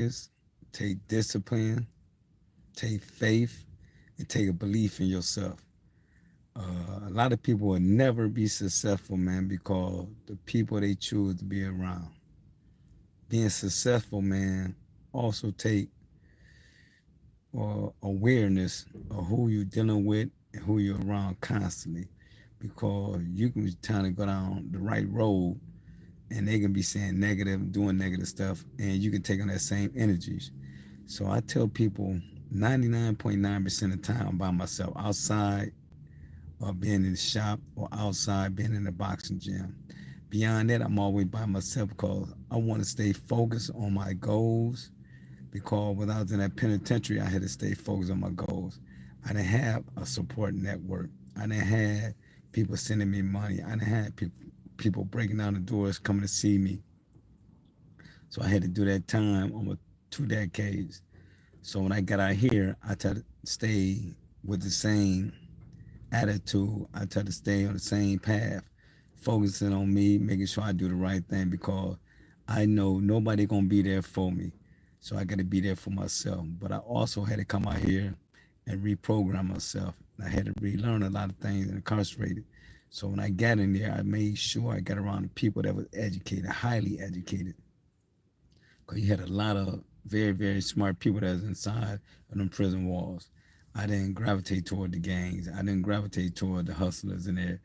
focus, take discipline, take faith, and take a belief in yourself. A lot of people will never be successful, man, because the people they choose to be around. Being successful, man, also take awareness of who you're dealing with and who you're around constantly, because you can be trying to go down the right road and they can be saying negative, doing negative stuff, and you can take on that same energies. So I tell people 99.9% of the time I'm by myself outside or being in the shop or outside being in the boxing gym. Beyond that, I'm always by myself because I want to stay focused on my goals. Because when I was in that penitentiary, I had to stay focused on my goals. I didn't have a support network. I didn't have people sending me money. I didn't have people breaking down the doors coming to see me. So I had to do that time almost 2 decades. So when I got out here, I tried to stay with the same attitude. I try to stay on the same path, focusing on me, making sure I do the right thing because I know nobody gonna be there for me. So I gotta be there for myself. But I also had to come out here and reprogram myself. I had to relearn a lot of things and incarcerated. So when I got in there, I made sure I got around the people that was educated, highly educated. Because you had a lot of very, very smart people that was inside of them prison walls. I didn't gravitate toward the gangs. I didn't gravitate toward the hustlers in there.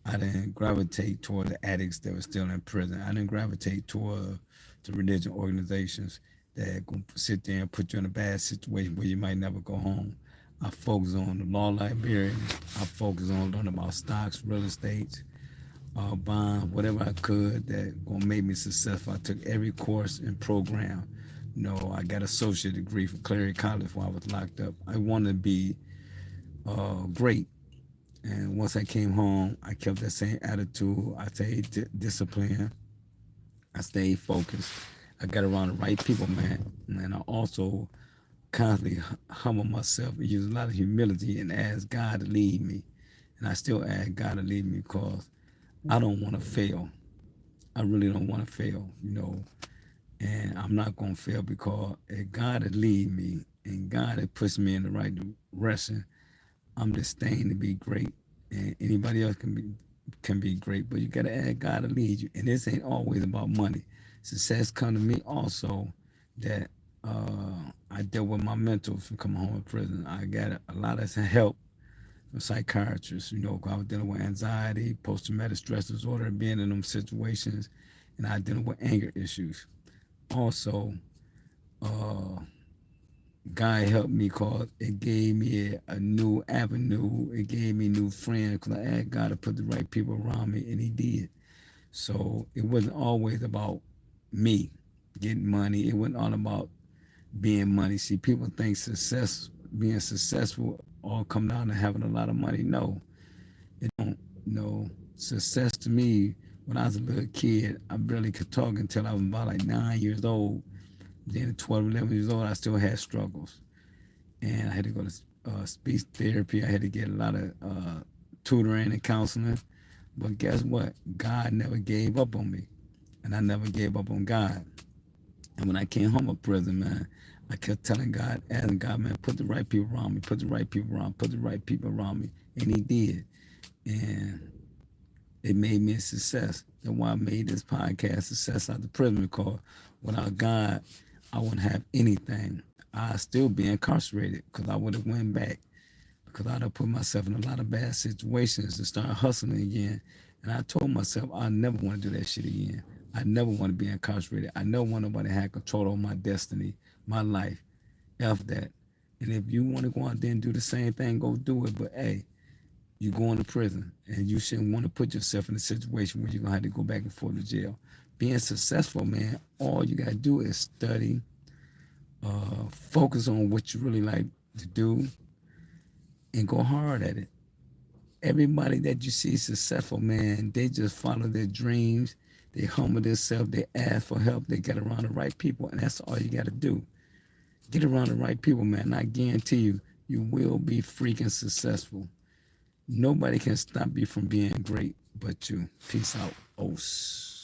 I didn't gravitate toward the addicts that were still in prison. I didn't gravitate toward the religion organizations that gonna sit there and put you in a bad situation where you might never go home. I focus on the law librarians. I focus on learning about stocks, real estate, bonds, whatever I could that gonna make me successful. I took every course and program. You know, I got an associate degree from Clary College while I was locked up. I wanted to be great. And once I came home, I kept that same attitude. I stayed disciplined. I stayed focused. I got around the right people, man. And I also constantly humble myself and use a lot of humility and ask God to lead me. And I still ask God to lead me because I don't want to fail. I really don't want to fail, you know. And I'm not going to fail because if God had lead me and God had pushed me in the right direction, I'm destined to be great. And anybody else can be great, but you got to ask God to lead you. And this ain't always about money. Success come to me also that I dealt with my mentals from coming home from prison. I got a lot of help from psychiatrists, you know, 'cause I was dealing with anxiety, post-traumatic stress disorder, being in them situations, and I dealing with anger issues. Also, uh, God helped me cause it gave me a new avenue. It gave me new friends because I asked God to put the right people around me, and He did. So it wasn't always about me getting money. It wasn't all about being money. See, people think being successful, all come down to having a lot of money. No, it don't. No, success to me, when I was a little kid, I barely could talk until I was about like 9 years old. Then at 12, 11 years old, I still had struggles. And I had to go to speech therapy. I had to get a lot of tutoring and counseling. But guess what? God never gave up on me. And I never gave up on God. And when I came home from prison, man, I kept telling God, asking God, man, put the right people around me, put the right people around, put the right people around me. And He did. And it made me a success. That's why I made this podcast Success Out the Prison, because without God, I wouldn't have anything. I'd still be incarcerated because I would have went back because I'd have put myself in a lot of bad situations to start hustling again. And I told myself I never want to do that shit again. I never want to be incarcerated. I never want nobody to have control over my destiny, my life. F that. And if you want to go out there and do the same thing, go do it. But hey, you're going to prison and you shouldn't want to put yourself in a situation where you're going to have to go back and forth to jail. Being successful, man, all you got to do is study, focus on what you really like to do, and go hard at it. Everybody that you see successful, man, they just follow their dreams. They humble themselves. They ask for help. They get around the right people, and that's all you got to do. Get around the right people, man. And I guarantee you, you will be freaking successful. Nobody can stop you from being great but you. Peace out. Os.